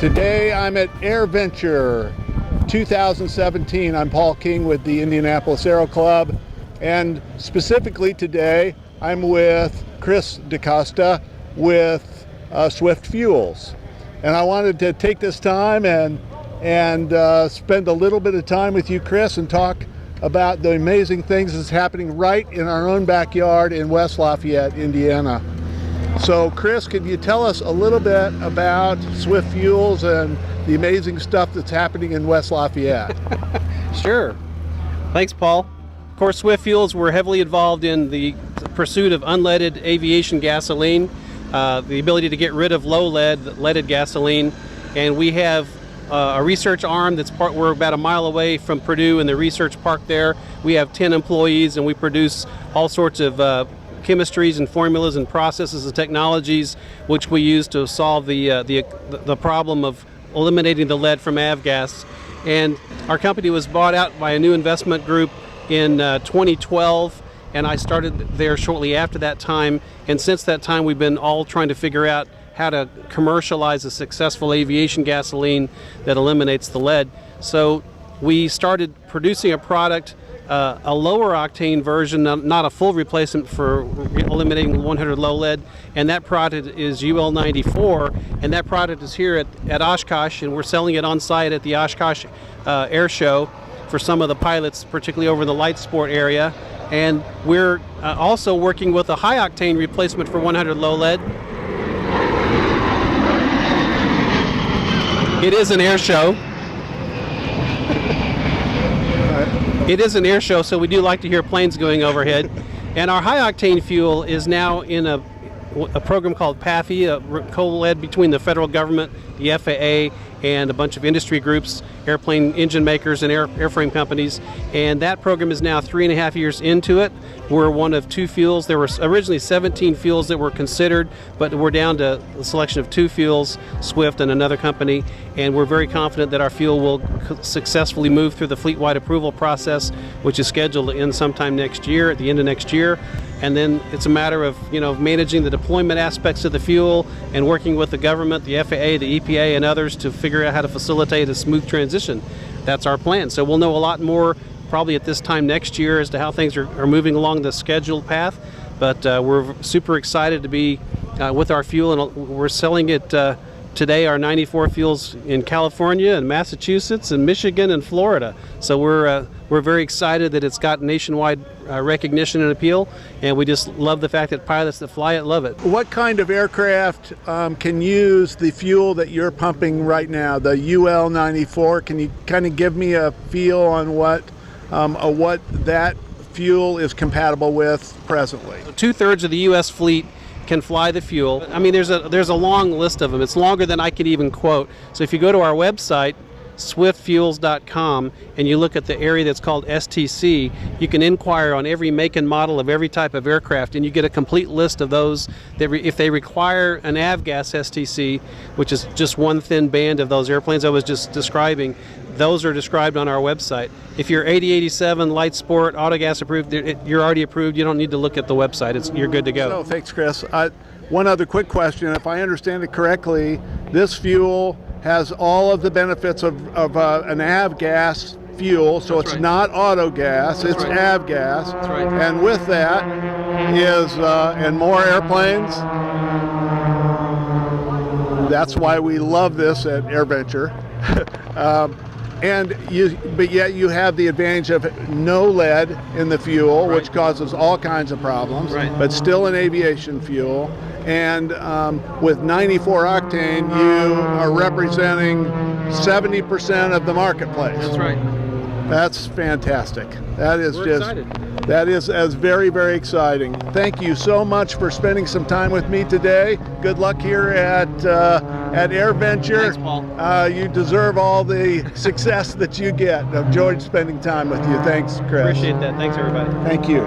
Today I'm at AirVenture 2017. I'm Paul King with the Indianapolis Aero Club, and specifically today I'm with Chris DaCosta with Swift Fuels. And I wanted to take this time and spend a little bit of time with you, Chris, and talk about the amazing things that's happening right in our own backyard in West Lafayette, Indiana. So Chris, could you tell us a little bit about Swift Fuels and the amazing stuff that's happening in West Lafayette? Sure. Thanks, Paul. Of course, Swift Fuels, we're heavily involved in the pursuit of unleaded aviation gasoline, the ability to get rid of leaded gasoline, and we have a research arm we're about a mile away from Purdue in the research park there. We have 10 employees, and we produce all sorts of chemistries and formulas and processes and technologies which we use to solve the problem of eliminating the lead from avgas. And our company was bought out by a new investment group in 2012, and I started there shortly after that time. And since that time, we've been all trying to figure out how to commercialize a successful aviation gasoline that eliminates the lead. So we started producing a product, a lower octane version, not a full replacement for eliminating 100 low lead, and that product is UL94, and that product is here at Oshkosh, and we're selling it on site at the Oshkosh Air Show for some of the pilots, particularly over in the light sport area. And we're also working with a high octane replacement for 100 low lead. It is an air show. It is an air show, so we do like to hear planes going overhead. And our high-octane fuel is now in a program called PAFI, co-led between the federal government, the FAA, and a bunch of industry groups, airplane engine makers and airframe companies. And that program is now 3.5 years into it. We're one of 2 fuels. There were originally 17 fuels that were considered, but we're down to a selection of 2 fuels, Swift and another company. And we're very confident that our fuel will successfully move through the fleet-wide approval process, which is scheduled to end sometime next year, at the end of next year. And then it's a matter of managing the deployment aspects of the fuel and working with the government, the FAA, the EPA, and others to figure out how to facilitate a smooth transition. That's our plan. So we'll know a lot more probably at this time next year as to how things are moving along the scheduled path. But we're super excited to be with our fuel, and we're selling it today, our 94 fuels in California and Massachusetts and Michigan and Florida. So we're very excited that it's got nationwide recognition and appeal, and we just love the fact that pilots that fly it love it. What kind of aircraft can use the fuel that you're pumping right now, the UL94? Can you kind of give me a feel on what that fuel is compatible with presently? 2/3 of the U.S. fleet can fly the fuel. I mean, there's a long list of them. It's longer than I can even quote. So if you go to our website, swiftfuels.com, and you look at the area that's called STC, you can inquire on every make and model of every type of aircraft, and you get a complete list of those that if they require an avgas STC, which is just one thin band of those airplanes I was just describing. Those are described on our website. If you're 8087 light sport autogas approved, you're already approved. You don't need to look at the website. You're good to go. So thanks, Chris. One other quick question. If I understand it correctly, this fuel has all of the benefits of an avgas fuel, so That's it's right. not autogas, it's right. avgas. That's right. And with that is and more airplanes. That's why we love this at AirVenture. But yet you have the advantage of no lead in the fuel, Right. which causes all kinds of problems, Right. but still an aviation fuel. And with 94 octane, you are representing 70% of the marketplace. That's right. That's fantastic. That is We're just excited. that is very, very exciting. Thank you so much for spending some time with me today. Good luck here at AirVenture. Thanks, Paul. You deserve all the success that you get. I've enjoyed spending time with you. Thanks, Chris. Appreciate that. Thanks, everybody. Thank you.